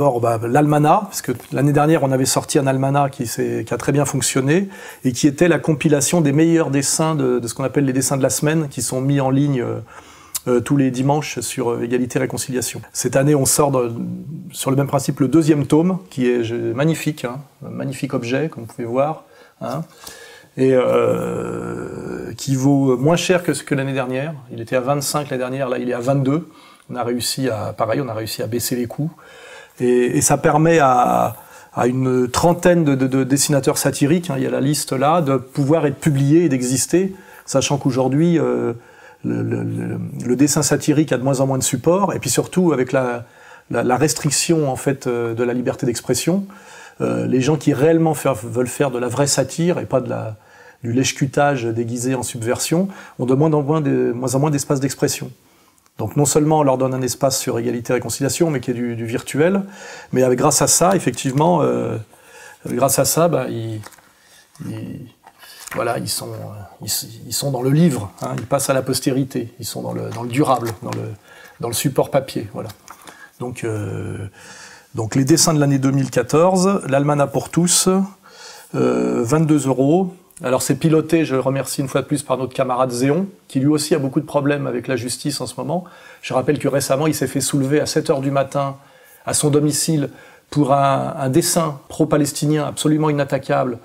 D'abord, l'almanach, parce que l'année dernière, on avait sorti un almanach qui a très bien fonctionné et qui était la compilation des meilleurs dessins de ce qu'on appelle les dessins de la semaine, qui sont mis en ligne tous les dimanches sur Égalité et Réconciliation. Cette année, on sort sur le même principe le 2e tome, qui est magnifique, hein, un magnifique objet, comme vous pouvez voir, hein, et qui vaut moins cher que l'année dernière. Il était à 25 l'année dernière, là il est à 22. On a réussi à baisser les coûts. Et ça permet à une trentaine de dessinateurs satiriques, hein, il y a la liste là, de pouvoir être publiés et d'exister, sachant qu'aujourd'hui, le dessin satirique a de moins en moins de support, et puis surtout avec la restriction en fait de la liberté d'expression, les gens qui réellement veulent faire de la vraie satire et pas du lèche-cutage déguisé en subversion ont de moins en moins d'espace d'expression. Donc non seulement on leur donne un espace sur Égalité et Réconciliation, mais qui est du virtuel, mais grâce à ça, effectivement, ils sont dans le livre, hein, ils passent à la postérité, ils sont dans le durable, dans le support papier, voilà. Donc les dessins de l'année 2014, l'almanach pour tous, 22 €. Alors c'est piloté, je remercie une fois de plus par notre camarade Zéon, qui lui aussi a beaucoup de problèmes avec la justice en ce moment. Je rappelle que récemment, il s'est fait soulever à 7 h du matin à son domicile pour un dessin pro-palestinien absolument inattaquable.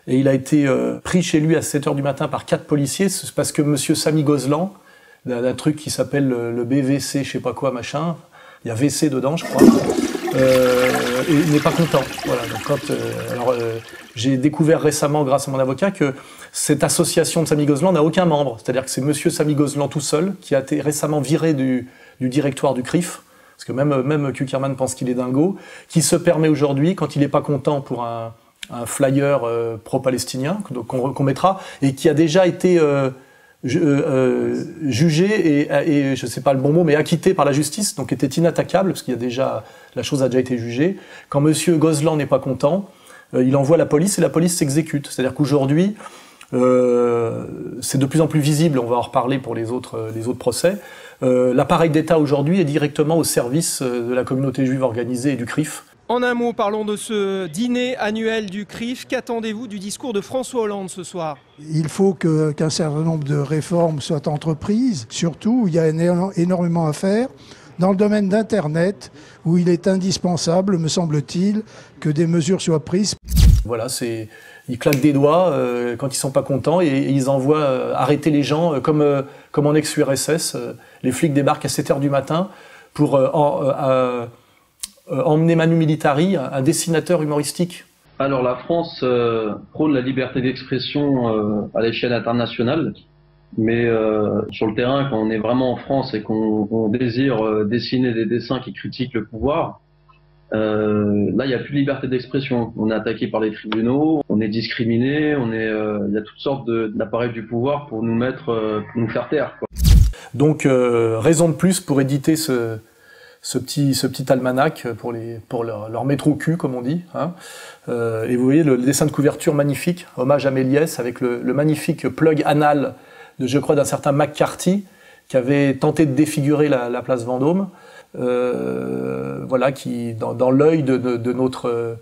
Et il a été pris chez lui à 7 h du matin par 4 policiers, parce que monsieur Samy Gozlan, d'un truc qui s'appelle le BVC, je sais pas quoi, machin, il y a VC dedans, je crois, et il n'est pas content. Voilà. Donc j'ai découvert récemment, grâce à mon avocat, que cette association de Samy Gozlan n'a aucun membre. C'est-à-dire que c'est monsieur Samy Gozlan tout seul qui a été récemment viré du directoire du CRIF, parce que même Kuckerman pense qu'il est dingo, qui se permet aujourd'hui, quand il n'est pas content pour un flyer pro-palestinien qu'on mettra, et qui a déjà été jugé et je sais pas le bon mot, mais acquitté par la justice, donc était inattaquable, parce qu'il y a déjà, la chose a déjà été jugée. Quand monsieur Gozlan n'est pas content, il envoie la police et la police s'exécute. C'est-à-dire qu'aujourd'hui, c'est de plus en plus visible, on va en reparler pour les autres procès. L'appareil d'État aujourd'hui est directement au service de la communauté juive organisée et du CRIF. En un mot, parlons de ce dîner annuel du CRIF. Qu'attendez-vous du discours de François Hollande ce soir? Il faut qu'un certain nombre de réformes soient entreprises. Surtout, il y a énormément à faire dans le domaine d'Internet, où il est indispensable, me semble-t-il, que des mesures soient prises. Voilà, ils claquent des doigts quand ils sont pas contents et ils envoient arrêter les gens comme en ex-URSS. Les flics débarquent à 7 h du matin pour emmener Manu Militari, un dessinateur humoristique. Alors la France prône la liberté d'expression à l'échelle internationale, mais sur le terrain, quand on est vraiment en France et qu'on désire dessiner des dessins qui critiquent le pouvoir, là il n'y a plus de liberté d'expression. On est attaqué par les tribunaux, on est discriminé, il y a toutes sortes d'appareils du pouvoir pour nous faire taire, quoi. Donc raison de plus pour éditer ce petit almanach pour leur mettre au cul, comme on dit, hein. Et vous voyez le dessin de couverture magnifique, hommage à Méliès, avec le magnifique plug anal je crois d'un certain McCarthy, qui avait tenté de défigurer la place Vendôme, voilà, qui dans l'œil de notre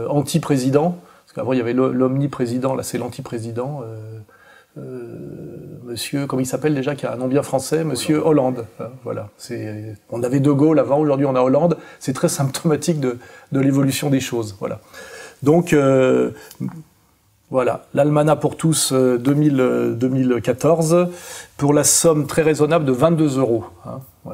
anti-président, parce qu'avant il y avait l'omni-président, là c'est l'anti-président, monsieur, comment il s'appelle déjà, qui a un nom bien français, monsieur Hollande. Voilà. On avait De Gaulle avant, aujourd'hui on a Hollande. C'est très symptomatique de l'évolution des choses. Voilà. Donc, voilà, l'almanach pour tous 2014, pour la somme très raisonnable de 22 €. Hein, voilà.